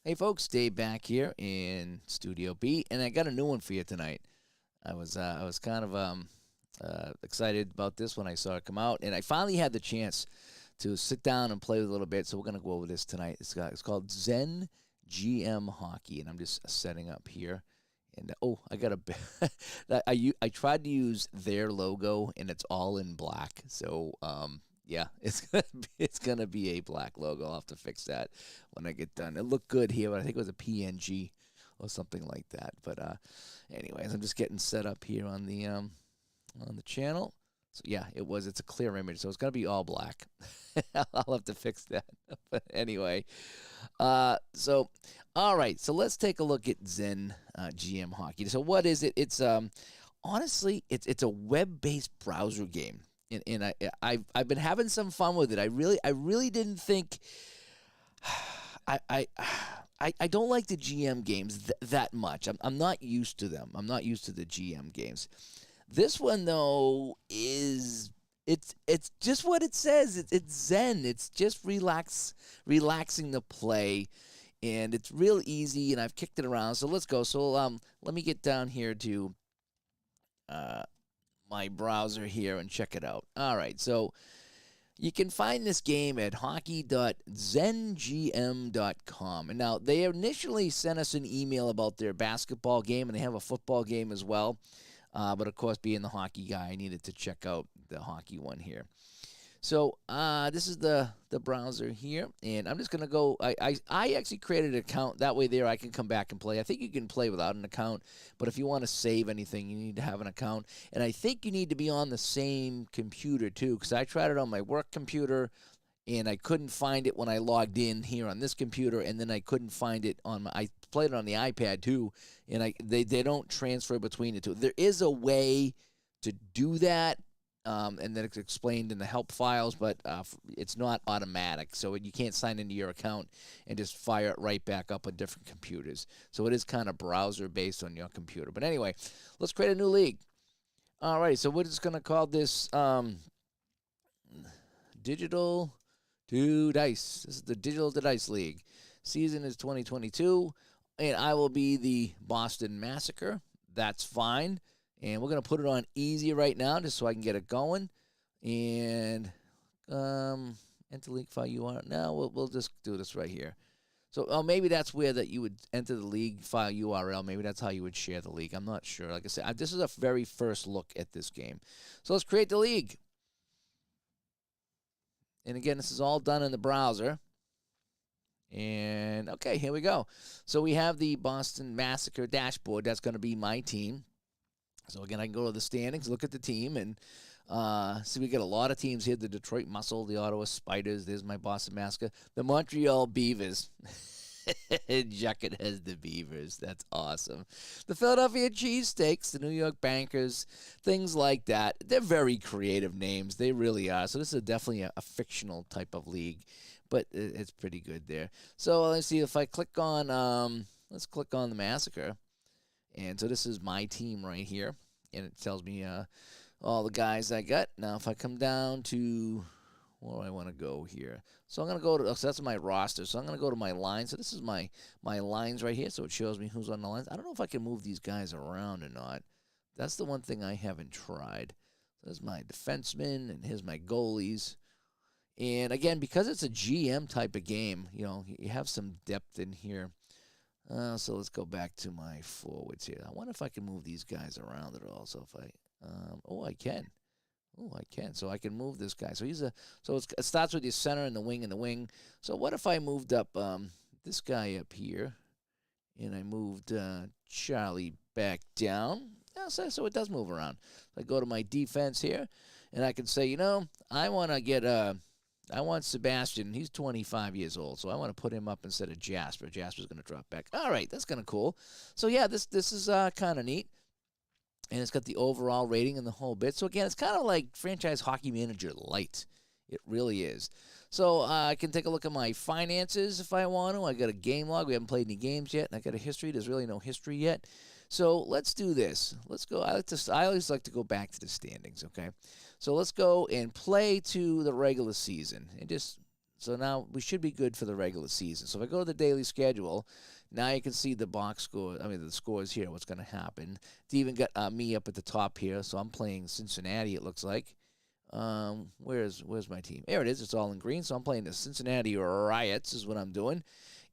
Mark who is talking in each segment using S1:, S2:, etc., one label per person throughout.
S1: Hey folks, Dave back here in Studio B, and I got a new one for you tonight. I was kind of excited about this when I saw it come out, and I finally had the chance to sit down and play with it a little bit. So we're gonna go over this tonight. It's called Zen GM Hockey, and I'm just setting up here. And I got a I tried to use their logo, and it's all in black. So yeah, it's gonna be a black logo. I'll have to fix that when I get done. It looked good here, but I think it was a PNG or something like that. But anyways, I'm just getting set up here on the channel. So yeah, it's a clear image, so it's gonna be all black. I'll have to fix that. But anyway, so all right, so let's take a look at Zen GM Hockey. So what is it? It's honestly, it's a web-based browser game, and I've been having some fun with it. I really didn't think I I don't like the GM games that much. I'm not used to them. I'm not used to the GM games. This one though it's just what it says. It's Zen. It's just relaxing the play, and it's real easy. And I've kicked it around. So let's go. So let me get down here to uh, my browser here and check it out. All right. So you can find this game at hockey.zengm.com. And now, they initially sent us an email about their basketball game, and they have a football game as well. But of course, being the hockey guy, I needed to check out the hockey one here. So this is the browser here, and I'm just going to go. I actually created an account. That way there I can come back and play. I think you can play without an account, but if you want to save anything, you need to have an account. And I think you need to be on the same computer too, because I tried it on my work computer, and I couldn't find it when I logged in here on this computer, and then I couldn't find it on my. I played it on the iPad too, and they don't transfer between the two. There is a way to do that, and then it's explained in the help files, but it's not automatic, so you can't sign into your account and just fire it right back up on different computers. So it is kind of browser based on your computer. But anyway, let's create a new league. All right, so we're just going to call this Digital to Dice. This is the Digital to Dice League. Season is 2022, and I will be the Boston Massacre. That's fine. And we're going to put it on easy right now just so I can get it going. And enter league file URL. Now we'll just do this right here. So maybe that's where that you would enter the league file URL. Maybe that's how you would share the league. I'm not sure. Like I said, this is a very first look at this game. So let's create the league. And again, this is all done in the browser. And okay, here we go. So we have the Boston Massacre dashboard. That's going to be my team. So again, I can go to the standings, look at the team, and see we get a lot of teams here. The Detroit Muscle, the Ottawa Spiders, there's my Boston Massacre. The Montreal Beavers. Jacket has the Beavers. That's awesome. The Philadelphia Cheesesteaks, the New York Bankers, things like that. They're very creative names. They really are. So this is definitely a fictional type of league, but it's pretty good there. So let's see if I click on, let's click on the Massacre. And so this is my team right here, and it tells me all the guys I got. Now, if I come down to where do I want to go here? So I'm going to go to, so that's my roster. So I'm going to go to my lines. So this is my lines right here, so it shows me who's on the lines. I don't know if I can move these guys around or not. That's the one thing I haven't tried. So there's my defensemen, and here's my goalies. And again, because it's a GM type of game, you have some depth in here. So let's go back to my forwards here. I wonder if I can move these guys around at all. So if I, I can. Oh, I can. So I can move this guy. So it starts with your center and the wing. So what if I moved up this guy up here, and I moved Charlie back down? Yeah, so it does move around. So I go to my defense here, and I can say, I want to get I want Sebastian. He's 25 years old, so I want to put him up instead of Jasper. Jasper's going to drop back. All right, that's kind of cool. So, yeah, this is kind of neat. And it's got the overall rating and the whole bit. So, again, it's kind of like Franchise Hockey Manager Lite. It really is. So, I can take a look at my finances if I want to. I got a game log. We haven't played any games yet. And I got a history. There's really no history yet. So, let's do this. Let's go. I always like to go back to the standings, okay? So, let's go and play to the regular season and just So now we should be good for the regular season. So if I go to the daily schedule, now you can see the box score. I mean, the scores here, what's going to happen. It's even got me up at the top here. So I'm playing Cincinnati, it looks like. Where's my team? There it is. It's all in green. So I'm playing the Cincinnati Riots is what I'm doing.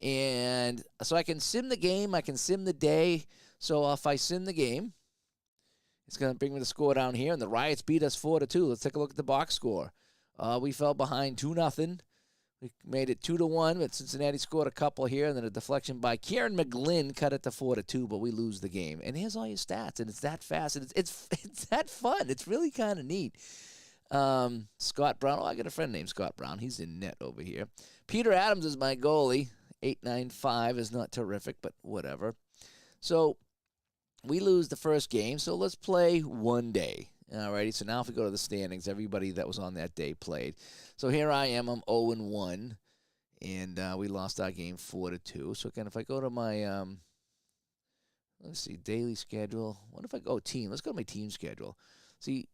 S1: And so I can sim the game. I can sim the day. So if I sim the game, it's going to bring me the score down here. And the Riots beat us 4-2. Let's take a look at the box score. We fell behind 2-0. We made it 2-1, but Cincinnati scored a couple here, and then a deflection by Kieran McGlynn cut it to 4-2, but we lose the game. And here's all your stats, and it's that fast, and it's that fun. It's really kind of neat. Scott Brown. Oh, I got a friend named Scott Brown. He's in net over here. Peter Adams is my goalie. 8.95 is not terrific, but whatever. So we lose the first game, so let's play one day. Alrighty, so now if we go to the standings, everybody that was on that day played. So here I am, I'm 0-1, and we lost our game 4-2. So again, if I go to my, let's see, daily schedule. What if I go team? Let's go to my team schedule. See,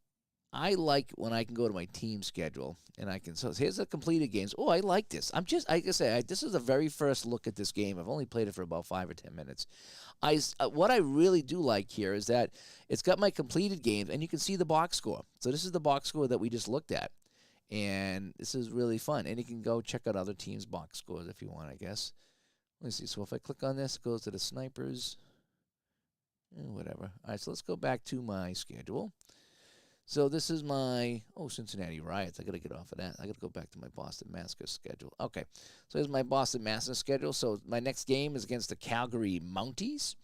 S1: I like when I can go to my team schedule, and I can, so here's the completed games. Oh, I like this. I'm just, like I say, this is the very first look at this game. I've only played it for about 5 or 10 minutes. What I really do like here is that it's got my completed games, and you can see the box score. So this is the box score that we just looked at, and this is really fun. And you can go check out other teams' box scores if you want, I guess. Let's see. So if I click on this, it goes to the snipers, whatever. All right, so let's go back to my schedule. So this is my, Cincinnati Riots. I got to get off of that. I got to go back to my Boston Massacre schedule. Okay, so here's my Boston Massacre schedule. So my next game is against the Calgary Mounties,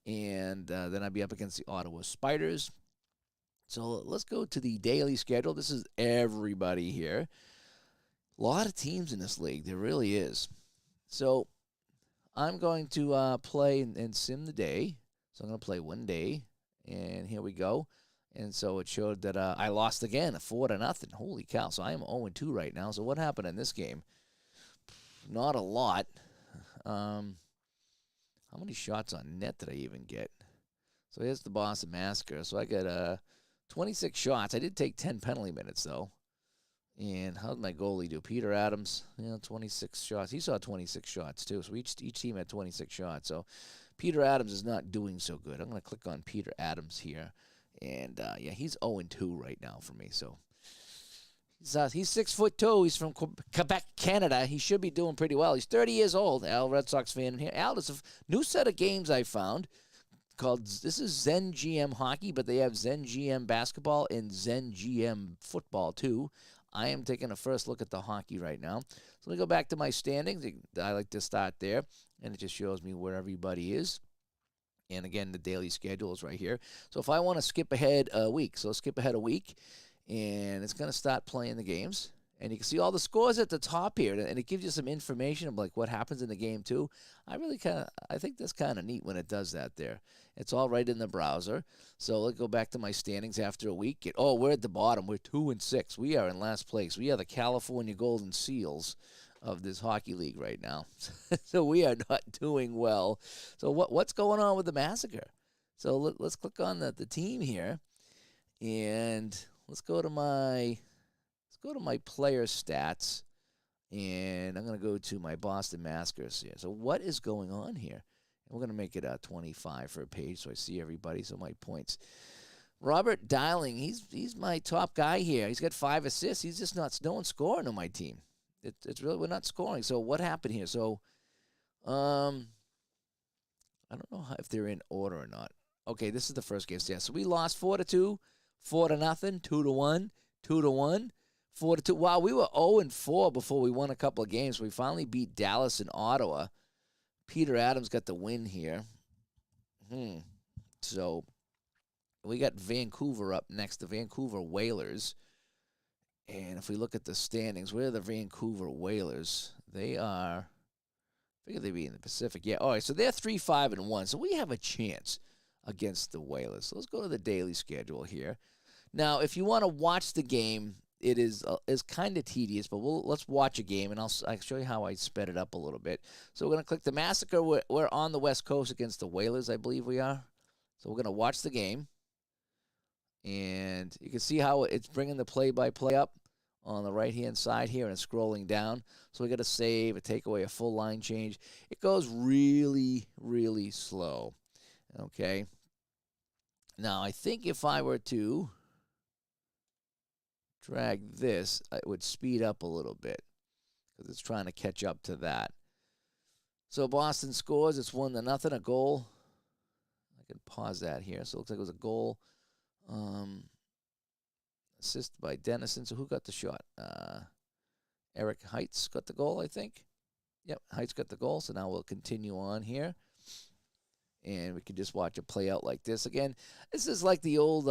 S1: and then I'll be up against the Ottawa Spiders. So let's go to the daily schedule. This is everybody here. A lot of teams in this league. There really is. So I'm going to play and sim the day. So I'm going to play one day, and here we go. And so it showed that I lost again, 4-0. Holy cow. So I am 0-2 right now. So what happened in this game? Not a lot. How many shots on net did I even get? So here's the Boston Massacre. So I got 26 shots. I did take 10 penalty minutes, though. And how did my goalie do? Peter Adams, 26 shots. He saw 26 shots, too. So each team had 26 shots. So Peter Adams is not doing so good. I'm going to click on Peter Adams here. And, he's 0-2 right now for me. So he's 6'2". He's from Quebec, Canada. He should be doing pretty well. He's 30 years old. Al, Red Sox fan in here. Al, there's a new set of games I found called, this is Zen GM Hockey, but they have Zen GM Basketball and Zen GM Football, too. I am taking a first look at the hockey right now. So let me go back to my standings. I like to start there, and it just shows me where everybody is. And again, the daily schedule is right here. So if I want to skip ahead a week, so skip ahead a week, and it's going to start playing the games. And you can see all the scores at the top here, and it gives you some information of like what happens in the game too. I think that's kind of neat when it does that there. It's all right in the browser. So let's go back to my standings after a week. We're at the bottom. We're 2-6. We are in last place. We are the California Golden Seals of this hockey league right now. So we are not doing well. So what's going on with the Massacre? So let's click on the team here, and let's go to my player stats, and I'm going to go to my Boston Massacres here. So what is going on here? And we're going to make it 25 for a page so I see everybody. So my points. Robert Dialing, he's my top guy here. He's got 5 assists. He's just no one's scoring on my team. It's really, we're not scoring. So what happened here? So, I don't know if they're in order or not. Okay, this is the first game. Yeah, so we lost 4-2, 4-0, 2-1, 2-1, 4-2. Wow, we were 0-4 before we won a couple of games. We finally beat Dallas and Ottawa. Peter Adams got the win here. So we got Vancouver up next, the Vancouver Whalers. And if we look at the standings, where are the Vancouver Whalers? They are, I figure they'd be in the Pacific. Yeah, all right, so they're 3-5-1. So we have a chance against the Whalers. So let's go to the daily schedule here. Now, if you want to watch the game, it is kind of tedious, but let's watch a game, and I'll show you how I sped it up a little bit. So we're going to click the Massacre. We're on the West Coast against the Whalers, I believe we are. So we're going to watch the game. And you can see how it's bringing the play-by-play up on the right-hand side here, and it's scrolling down. So we got to save, a takeaway, a full line change. It goes really, really slow. Okay. Now, I think if I were to drag this, it would speed up a little bit because it's trying to catch up to that. So Boston scores. It's 1-0, a goal. I can pause that here. So it looks like it was a goal. Assist by Dennison. So who got the shot? Eric Heights got the goal, I think. Yep, Heights got the goal. So now we'll continue on here. And we can just watch it play out like this. Again, this is like the old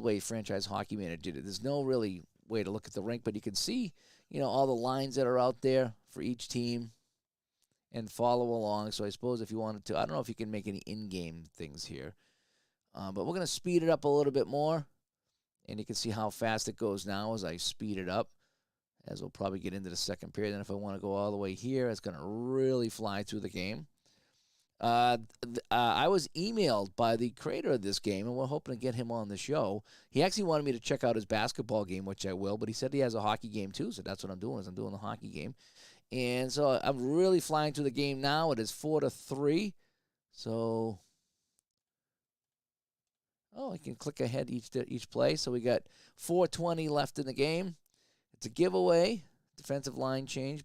S1: way franchise hockey manager did it. There's no really way to look at the rink, but you can see, all the lines that are out there for each team and follow along. So I suppose if you wanted to, I don't know if you can make any in-game things here. But we're going to speed it up a little bit more. And you can see how fast it goes now as I speed it up, as we'll probably get into the second period. And if I want to go all the way here, it's going to really fly through the game. I was emailed by the creator of this game, and we're hoping to get him on the show. He actually wanted me to check out his basketball game, which I will, but he said he has a hockey game too, so that's what I'm doing, is I'm doing the hockey game. And so I'm really flying through the game now. It is 4-3. So, I can click ahead each play. So we got 4:20 left in the game. It's a giveaway, defensive line change.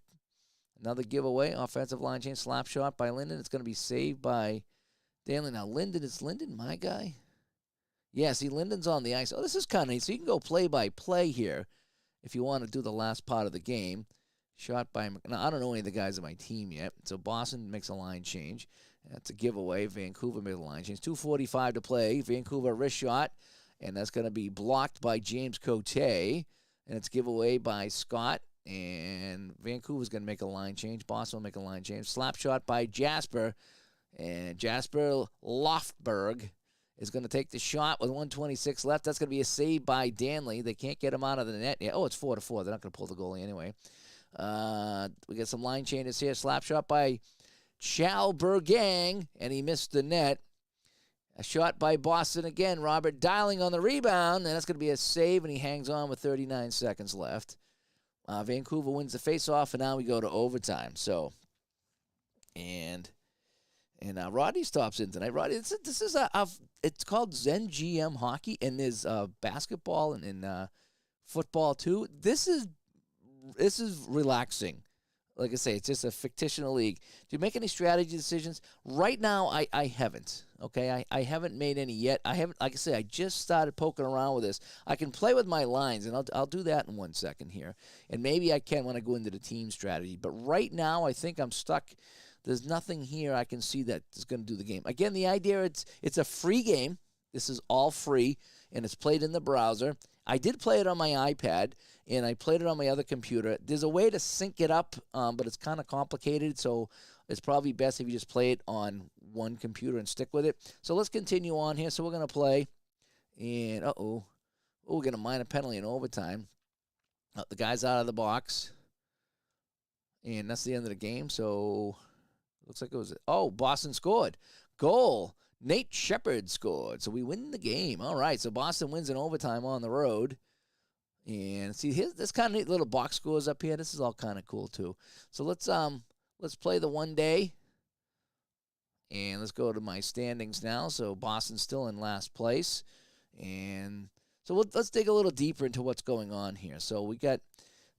S1: Another giveaway, offensive line change, slap shot by Linden. It's going to be saved by Danley. Now, is Linden my guy? Yeah, see, Linden's on the ice. Oh, this is kind of neat. So you can go play by play here if you want to do the last part of the game. Shot by, now, I don't know any of the guys on my team yet. So Boston makes a line change. That's a giveaway. Vancouver made a line change. 2:45 to play. Vancouver wrist shot, and that's going to be blocked by James Cote. And it's giveaway by Scott. And Vancouver's going to make a line change. Boston will make a line change. Slap shot by Jasper. And Jasper Loftberg is going to take the shot with 1:26 left. That's going to be a save by Danley. They can't get him out of the net yet. Oh, it's 4-4. They're not going to pull the goalie anyway. We got some line changes here. Slap shot by Chalbergang, and he missed the net. A shot by Boston again. Robert Dialing on the rebound, and that's going to be a save, and he hangs on with 39 seconds left. Vancouver wins the faceoff, and now we go to overtime. So, and Roddy stops in tonight. Roddy, this is it's called Zen GM Hockey, and there's basketball and football too. This is relaxing. Like I say, it's just a fictional league. Do you make any strategy decisions? Right now, I haven't. Okay, I haven't made any yet. I haven't. Like I say, I just started poking around with this. I can play with my lines, and I'll do that in 1 second here. And maybe I can when I go into the team strategy. But right now, I think I'm stuck. There's nothing here I can see that is going to do the game. Again, the idea, it's a free game. This is all free, and it's played in the browser. I did play it on my iPad, and I played it on my other computer. There's a way to sync it up, but it's kind of complicated, so it's probably best if you just play it on one computer and stick with it. So let's continue on here. So we're going to play, and we're going to mine a penalty in overtime. The guy's out of the box, and that's the end of the game. So looks like it was, Boston scored. Goal. Nate Shepard scored, so we win the game. All right, so Boston wins in overtime on the road. And see, here's this kind of neat little box scores up here. This is all kind of cool too. So let's play the 1 day, and let's go to my standings now. So Boston's still in last place, and so let's dig a little deeper into what's going on here. So we got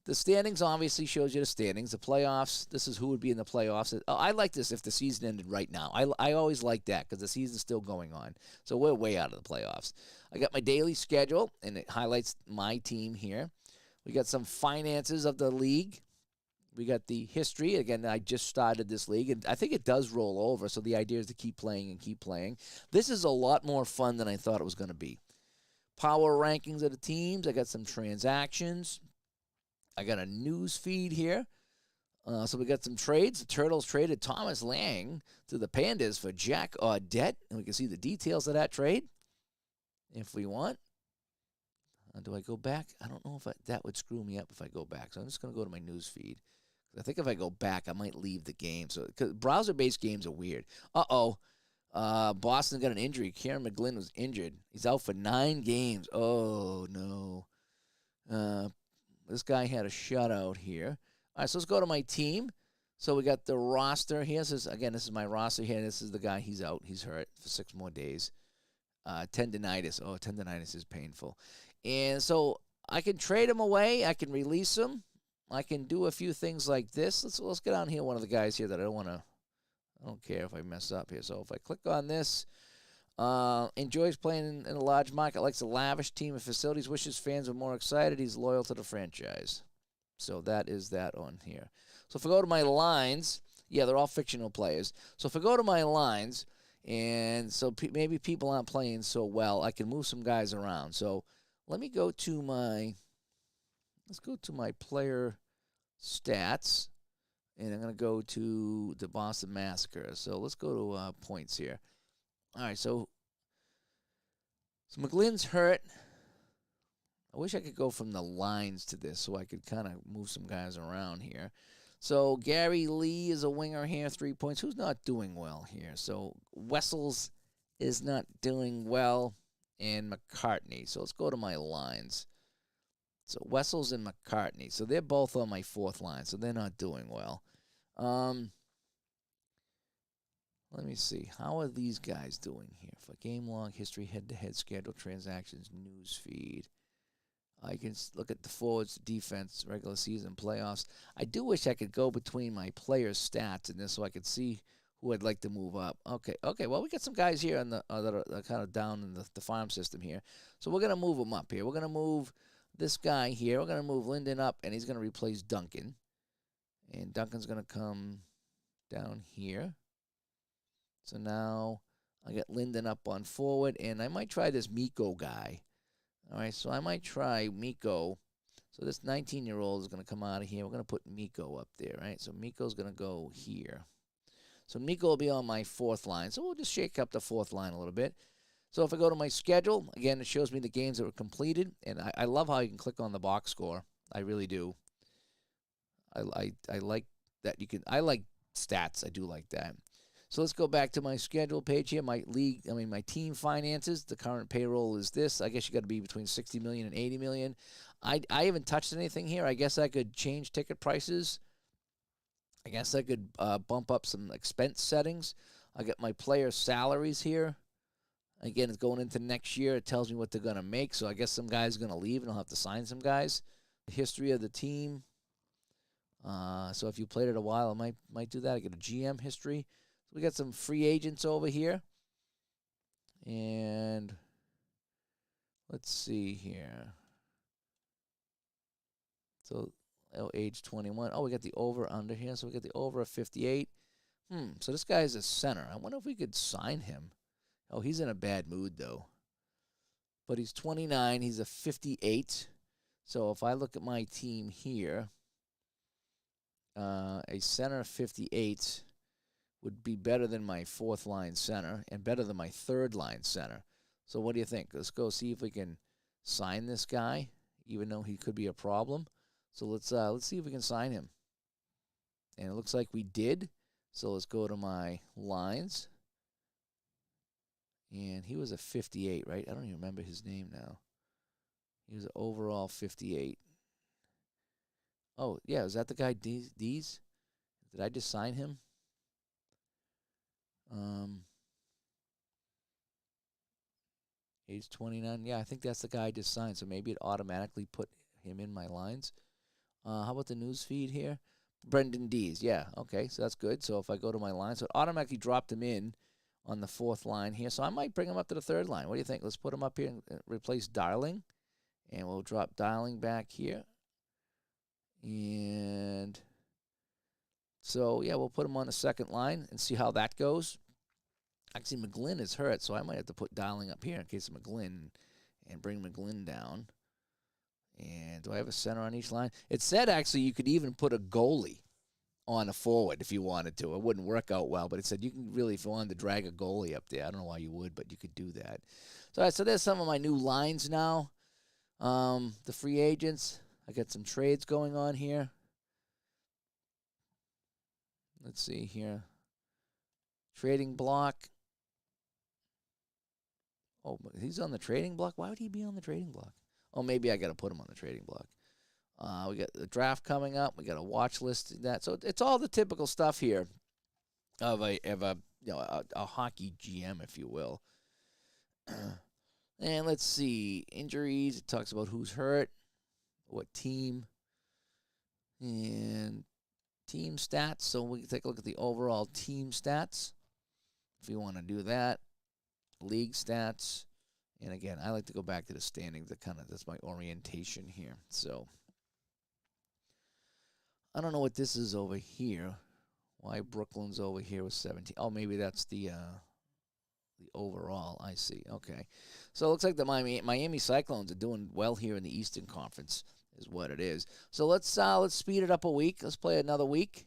S1: the standings. Obviously shows you the standings. The playoffs, this is who would be in the playoffs. I like this if the season ended right now. I always like that because the season's still going on. So we're way out of the playoffs. I got my daily schedule, and it highlights my team here. We got some finances of the league. We got the history. Again, I just started this league, and I think it does roll over, so the idea is to keep playing and keep playing. This is a lot more fun than I thought it was going to be. Power rankings of the teams. I got some transactions. I got a news feed here. So we got some trades. The Turtles traded Thomas Lang to the Pandas for Jack Audette. And we can see the details of that trade if we want. Do I go back? I don't know if that would screw me up if I go back. So I'm just going to go to my news feed. I think if I go back, I might leave the game. So because browser-based games are weird. Boston got an injury. Kieran McGlynn was injured. He's out for 9 games. Oh, no. this guy had a shutout here. All right, so let's go to my team. So we got the roster here. This is my roster here. This is the guy. He's out. He's hurt for 6 more days. Tendinitis. Oh, tendinitis is painful. And so I can trade him away. I can release him. I can do a few things like this. Let's get on here. One of the guys here that I don't care if I mess up here. So if I click on this, enjoys playing in a large market, likes a lavish team of facilities, wishes fans were more excited. He's loyal to the franchise. So that is that on here. So if I go to my lines, yeah, they're all fictional players. So if I go to my lines, and so maybe people aren't playing so well, I can move some guys around. So let me go to let's go to my player stats, and I'm going to go to the Boston Massacre. So let's go to points here. All right, so McGlynn's hurt. I wish I could go from the lines to this so I could kind of move some guys around here. So Gary Lee is a winger here, 3 points. Who's not doing well here? So Wessels is not doing well, and McCartney. So let's go to my lines. So Wessels and McCartney. So they're both on my 4th line, so they're not doing well. Let me see. How are these guys doing here? For game log, history, head-to-head, schedule, transactions, news feed. I can look at the forwards, defense, regular season, playoffs. I do wish I could go between my players' stats in this so I could see who I'd like to move up. Okay. Well, we got some guys here that are kind of down in the farm system here. So we're going to move them up here. We're going to move this guy here. We're going to move Linden up, and he's going to replace Duncan. And Duncan's going to come down here. So now I got Linden up on forward, and I might try this Mikko guy. All right, so I might try Mikko. So this 19-year-old is going to come out of here. We're going to put Mikko up there, right? So Mikko's going to go here. So Mikko will be on my 4th line. So we'll just shake up the 4th line a little bit. So if I go to my schedule, again, it shows me the games that were completed. And I love how you can click on the box score. I really do. I like that you can. I like stats. I do like that. So let's go back to my schedule page here. My team finances. The current payroll is this. I guess you got to be between $60 million and $80 million. I haven't touched anything here. I guess I could change ticket prices. I guess I could bump up some expense settings. I got my player salaries here. Again, it's going into next year. It tells me what they're going to make. So I guess some guys are going to leave, and I'll have to sign some guys. The history of the team. So if you played it a while, I might do that. I get a GM history. We got some free agents over here. And let's see here. So, age 21. Oh, we got the over under here. So we got the over of 58. So this guy's a center. I wonder if we could sign him. Oh, he's in a bad mood, though. But he's 29. He's a 58. So if I look at my team here, a center of 58 would be better than my 4th line center and better than my 3rd line center. So what do you think? Let's go see if we can sign this guy, even though he could be a problem. So let's see if we can sign him. And it looks like we did. So let's go to my lines. And he was a 58, right? I don't even remember his name now. He was an overall 58. Oh, yeah, is that the guy D's? Did I just sign him? Age 29. Yeah, I think that's the guy I just signed. So maybe it automatically put him in my lines. How about the news feed here? Brendan Dees. Yeah, okay, so that's good. So if I go to my line, so it automatically dropped him in on the 4th line here. So I might bring him up to the 3rd line. What do you think? Let's put him up here and replace Darling. And we'll drop Darling back here. And so, yeah, we'll put him on the 2nd line and see how that goes. Actually, McGlynn is hurt, so I might have to put Darling up here in case of McGlynn and bring McGlynn down. And do I have a center on each line? It said, actually, you could even put a goalie on a forward if you wanted to. It wouldn't work out well, but it said you can really, if you wanted to drag a goalie up there. I don't know why you would, but you could do that. So, all right, so there's some of my new lines now. The free agents. I got some trades going on here. Let's see here. Trading block. Oh, he's on the trading block? Why would he be on the trading block? Oh, maybe I got to put him on the trading block. We got the draft coming up. We got a watch list in that. So it's all the typical stuff here of a hockey GM, if you will. And let's see, injuries. It talks about who's hurt, what team, and team stats. So we can take a look at the overall team stats if you want to do that. League stats. And again, I like to go back to the standings. That's my orientation here. So I don't know what this is over here. Why Brooklyn's over here with 17. Oh, maybe that's the overall. I see. Okay. So it looks like the Miami Cyclones are doing well here in the Eastern Conference is what it is. So let's speed it up a week. Let's play another week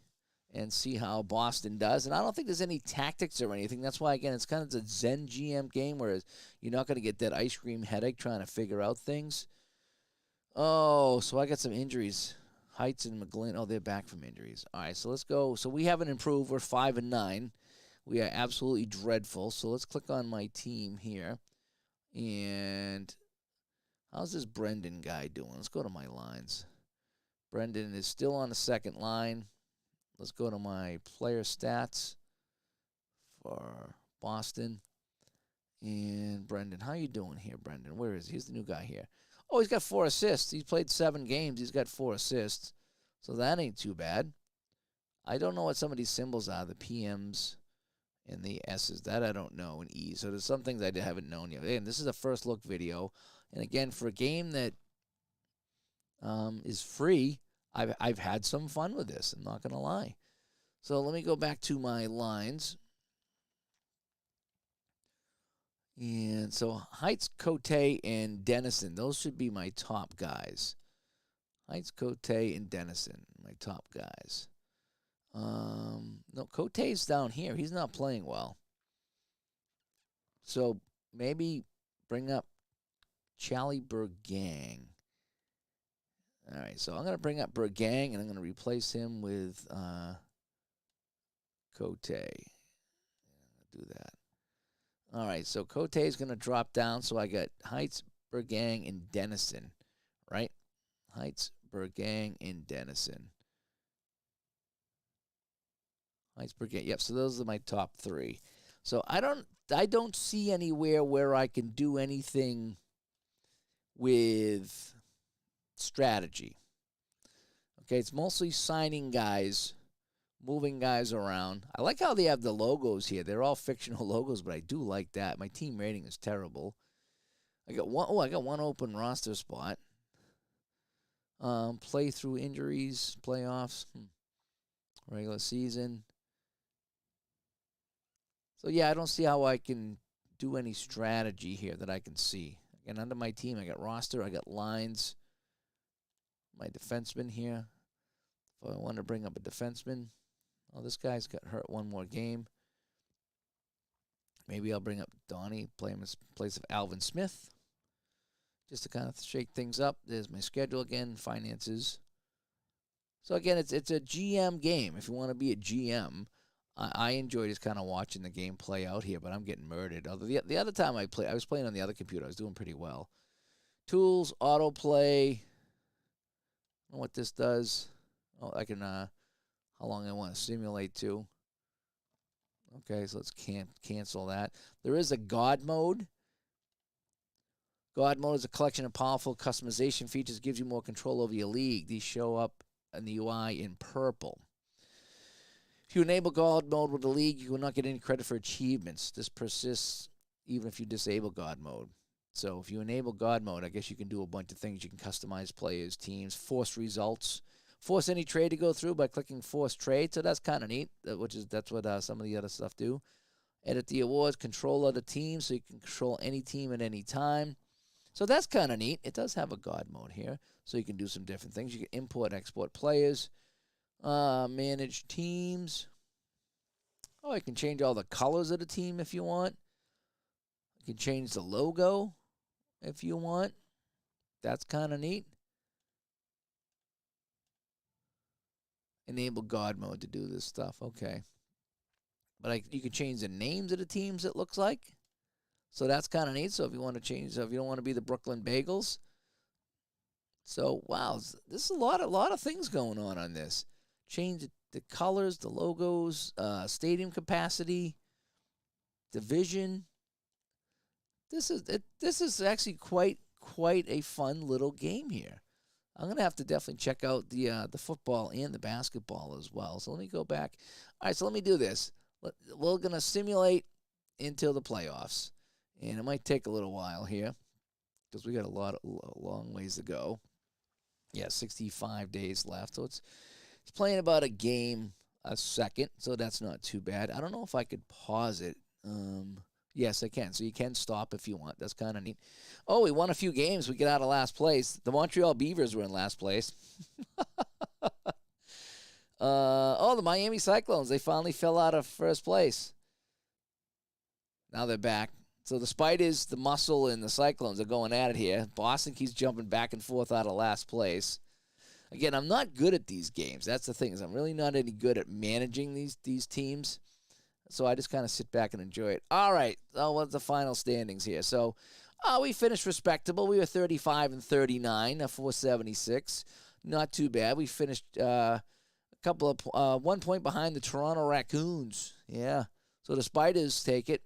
S1: and see how Boston does. And I don't think there's any tactics or anything. That's why, again, it's kind of a Zen GM game, whereas you're not going to get that ice cream headache trying to figure out things. Oh, so I got some injuries. Heights and McGlynn. Oh, they're back from injuries. All right, so let's go. So we haven't improved. We're 5-9. We are absolutely dreadful. So let's click on my team here. And how's this Brendan guy doing? Let's go to my lines. Brendan is still on the second line. Let's go to my player stats for Boston. And Brendan, how you doing here, Brendan? Where is he? He's the new guy here. Oh, he's got 4 assists. He's played 7 games. He's got 4 assists. So that ain't too bad. I don't know what some of these symbols are, the PMs and the S's. That I don't know, and E's. So there's some things I haven't known yet. And this is a first look video. And again, for a game that is free, I've had some fun with this. I'm not going to lie. So let me go back to my lines. And so Heights, Cote, and Dennison, those should be my top guys. Heights, Cote, and Dennison, my top guys. No, Cote's down here. He's not playing well. So maybe bring up Charlie Bergang. All right, so I'm going to bring up Bergang, and I'm going to replace him with Cote. Do that. All right, so Cote is going to drop down, so I got Heights, Bergang, and Dennison, right? Heights, Bergang, and Dennison. Heights, Bergang. Yep, so those are my top 3. So I don't see anywhere where I can do anything with strategy. Okay, it's mostly signing guys, moving guys around. I like how they have the logos here. They're all fictional logos, but I do like that. My team rating is terrible. I got one open roster spot. Play through injuries, playoffs, regular season. So yeah, I don't see how I can do any strategy here that I can see. Again, under my team, I got roster, I got lines. My defenseman here. If I want to bring up a defenseman. Oh, this guy's got hurt one more game. Maybe I'll bring up Donnie, play him in place of Alvin Smith. Just to kind of shake things up. There's my schedule again, finances. So again, it's a GM game. If you want to be a GM, I enjoy just kind of watching the game play out here, but I'm getting murdered. Although the other time I was playing on the other computer. I was doing pretty well. Tools, autoplay. I don't know what this does. Oh, I can, how long I want to simulate to. Okay, so let's cancel that. There is a God mode. God mode is a collection of powerful customization features, gives you more control over your league. These show up in the UI in purple. If you enable God mode with the league, you will not get any credit for achievements. This persists even if you disable God mode. So if you enable God mode, I guess you can do a bunch of things. You can customize players, teams, force results, force any trade to go through by clicking force trade. So that's kind of neat, that's what some of the other stuff do. Edit the awards, control other teams, so you can control any team at any time. So that's kind of neat. It does have a God mode here, so you can do some different things. You can import and export players, manage teams. Oh, I can change all the colors of the team if you want. You can change the logo if you want. That's kind of neat. Enable God mode to do this stuff. Okay. But you can change the names of the teams, it looks like. So that's kind of neat. So if you want to change, so if you don't want to be the Brooklyn Bagels, So wow, this is a lot of things going on this. Change the colors, the logos, stadium capacity, division. This is actually quite a fun little game here. I'm gonna have to definitely check out the football and the basketball as well. So let me go back. All right, so let me do this. We're gonna simulate until the playoffs, and it might take a little while here because we got a long ways to go. Yeah, 65 days left, so it's playing about a game a second, so that's not too bad. I don't know if I could pause it. Yes, I can. So you can stop if you want. That's kind of neat. Oh, we won a few games. We get out of last place. The Montreal Beavers were in last place. The Miami Cyclones, they finally fell out of first place. Now they're back. So the Spiders, the Muscle, and the Cyclones are going at it here. Boston keeps jumping back and forth out of last place. Again, I'm not good at these games. That's the thing, is I'm really not any good at managing these teams. So I just kind of sit back and enjoy it. All right. What's the final standings here? So we finished respectable. We were 35 and 39, 476. Not too bad. We finished a couple of 1 point behind the Toronto Raccoons. Yeah. So the Spiders take it.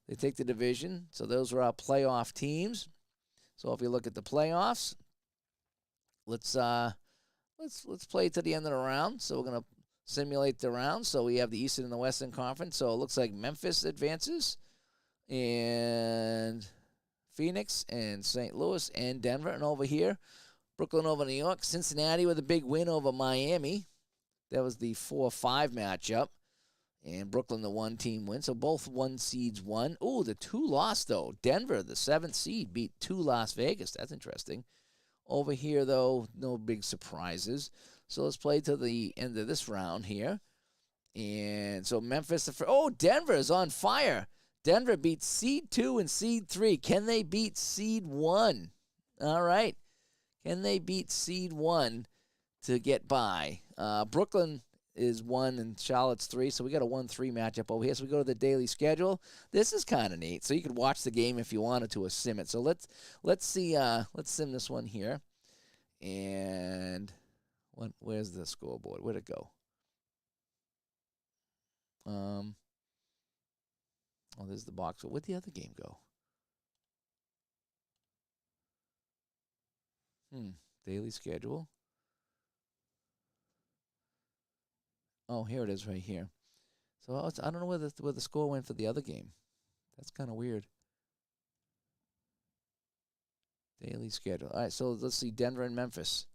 S1: They take the division. So those are our playoff teams. So if you look at the playoffs, let's play to the end of the round. So we're gonna simulate the round. So we have the Eastern and the Western Conference. So it looks like Memphis advances, and Phoenix and St. Louis and Denver. And over here, Brooklyn over New York. Cincinnati with a big win over Miami. That was the 4-5 matchup. And Brooklyn, the one-team win. So both one seeds won. Oh, the two lost, though. Denver, the 7th seed, beat 2 Las Vegas. That's interesting. Over here, though, no big surprises. So let's play to the end of this round here. And so Memphis, Denver is on fire. Denver beat seed 2 and seed 3. Can they beat seed 1? All right. Can they beat seed 1 to get by? Brooklyn is 1 and Charlotte's 3. So we got a 1-3 matchup over here. So we go to the daily schedule. This is kind of neat. So you could watch the game if you wanted to, or sim it. So let's see. Let's sim this one here. And where's the scoreboard? Where'd it go? There's the box. Where'd the other game go? Daily schedule. Oh, here it is right here. So I don't know where the score went for the other game. That's kind of weird. Daily schedule. All right, so let's see Denver and Memphis.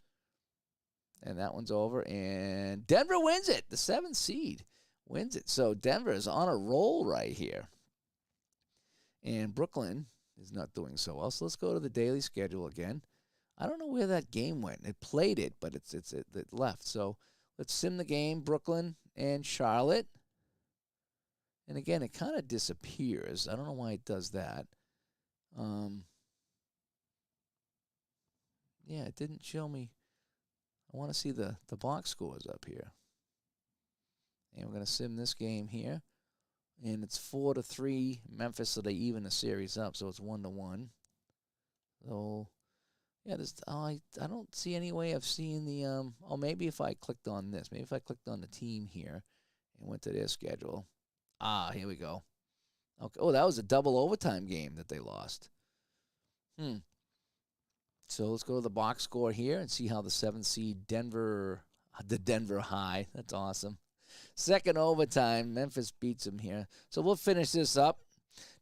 S1: And that one's over. And Denver wins it. The 7th seed wins it. So Denver is on a roll right here. And Brooklyn is not doing so well. So let's go to the daily schedule again. I don't know where that game went. It played it, but it left. So let's sim the game, Brooklyn and Charlotte. And again, it kind of disappears. I don't know why it does that. Yeah, it didn't show me. I want to see the box scores up here. And we're going to sim this game here. And it's 4-3 Memphis, so they even the series up, so it's 1-1. So, yeah, I don't see any way of seeing the maybe if I clicked on this. Maybe if I clicked on the team here and went to their schedule. Here we go. Okay. Oh, that was a double overtime game that they lost. So let's go to the box score here and see how the 7th seed Denver High. That's awesome. Second overtime, Memphis beats them here. So we'll finish this up.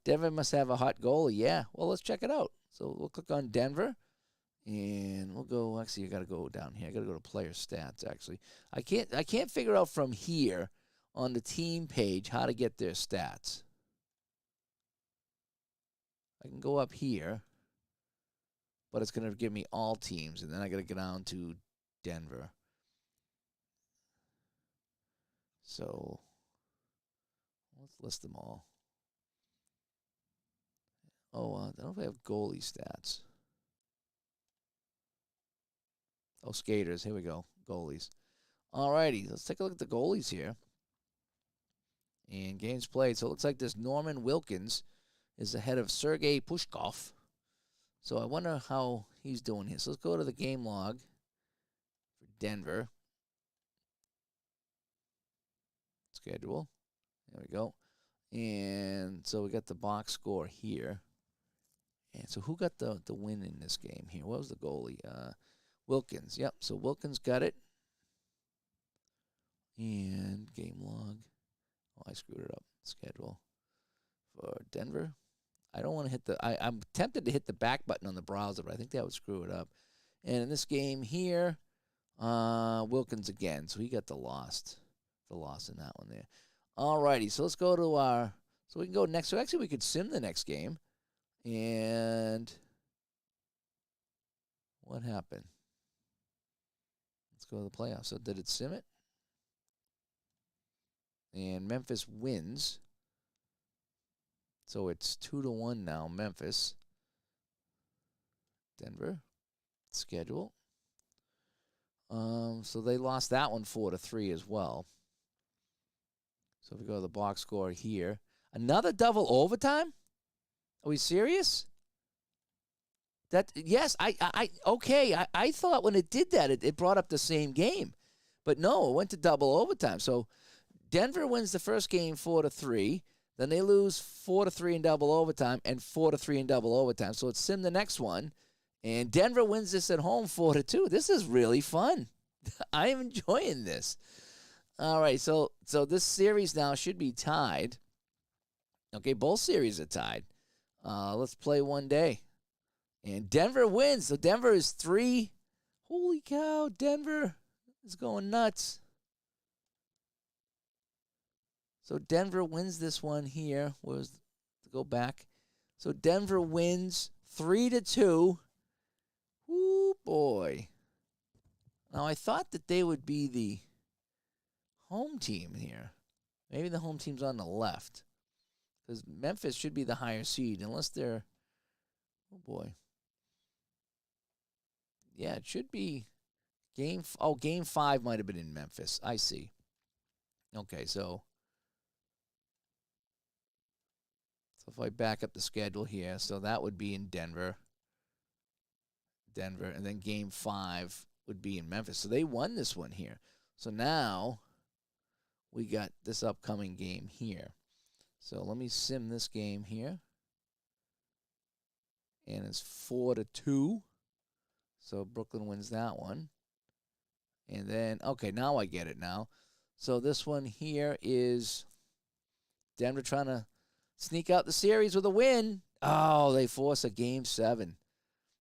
S1: Denver must have a hot goalie. Yeah. Well, let's check it out. So we'll click on Denver, and we'll go. Actually, I got to go down here. I got to go to player stats. Actually, I can't figure out from here on the team page how to get their stats. I can go up here, but it's going to give me all teams, and then I got to get down to Denver. So let's list them all. I don't know if I have goalie stats. Oh, skaters. Here we go. Goalies. All righty. Let's take a look at the goalies here. And games played. So it looks like this Norman Wilkins is ahead of Sergei Pushkov. So I wonder how he's doing here. So let's go to the game log for Denver. Schedule. There we go. And so we got the box score here. And so who got the win in this game here? What was the goalie? Wilkins. Yep, so Wilkins got it. And game log. Oh, I screwed it up. Schedule for Denver. I don't want to hit the... I'm tempted to hit the back button on the browser, but I think that would screw it up. And in this game here, Wilkins again. So he got the loss in that one there. All righty, so let's go to our... So we can go next. So actually, we could sim the next game. And what happened? Let's go to the playoffs. So did it sim it? And Memphis wins. So it's 2-1 now, Memphis. Denver. Schedule. So they lost that one 4-3 as well. So if we go to the box score here. Another double overtime? Are we serious? Yes, okay. I thought when it did that, it brought up the same game. But no, it went to double overtime. So Denver wins the first game 4-3. Then they lose 4-3 in double overtime and 4-3 in double overtime. So it's sim the next one. And Denver wins this at home 4-2. This is really fun. I'm enjoying this. All right, so this series now should be tied. Okay, both series are tied. Let's play one day. And Denver wins. So Denver is 3. Holy cow, Denver is going nuts. So Denver wins this one here. Go back. So Denver wins 3-2. Ooh, boy. Now, I thought that they would be the home team here. Maybe the home team's on the left. Because Memphis should be the higher seed, unless they're... Oh, boy. Yeah, it should be game 5 might have been in Memphis. I see. Okay, so if I back up the schedule here, so that would be in Denver. And then game 5 would be in Memphis. So they won this one here. So now we got this upcoming game here. So let me sim this game here. And it's 4-2. So Brooklyn wins that one. And then, okay, now I get it now. So this one here is Denver trying to sneak out the series with a win. Oh, they force a game 7.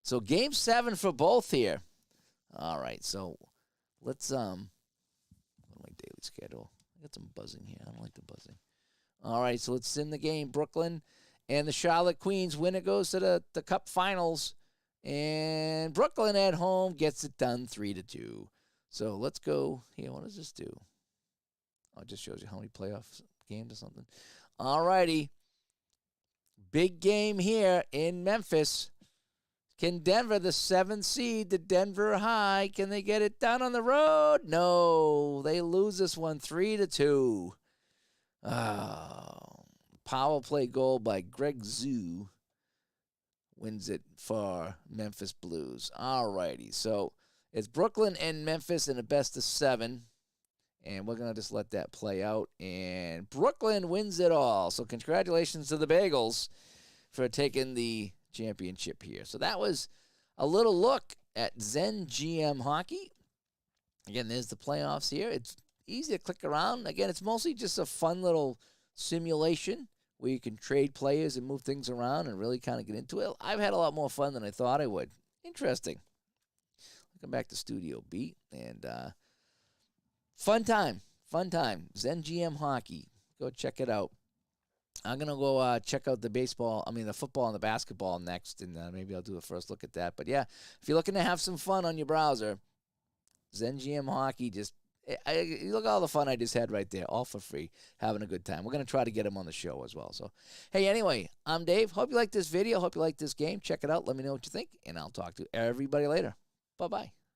S1: So game 7 for both here. All right, so let's what my daily schedule? I got some buzzing here. I don't like the buzzing. All right, so let's sim the game. Brooklyn and the Charlotte Queens. Winner goes to the Cup Finals. And Brooklyn at home gets it done 3-2. So let's go here. What does this do? Oh, it just shows you how many playoff games or something. All righty. Big game here in Memphis. Can Denver, the 7th seed, the Denver High, can they get it done on the road? No. They lose this one 3-2. Oh, power play goal by Greg Zoo wins it for Memphis Blues. All righty. So it's Brooklyn and Memphis in a best of 7. And we're going to just let that play out. And Brooklyn wins it all. So congratulations to the Bagels for taking the championship here. So that was a little look at Zen GM Hockey. Again, there's the playoffs here. It's easy to click around. Again, it's mostly just a fun little simulation where you can trade players and move things around and really kind of get into it. I've had a lot more fun than I thought I would. Interesting. Come back to Studio B. And fun time. Zen GM Hockey. Go check it out. I'm going to go check out the football and the basketball next, and maybe I'll do a first look at that. But, yeah, if you're looking to have some fun on your browser, Zen GM Hockey, look at all the fun I just had right there, all for free, having a good time. We're going to try to get him on the show as well. So, hey, anyway, I'm Dave. Hope you like this video. Hope you like this game. Check it out. Let me know what you think, and I'll talk to everybody later. Bye-bye.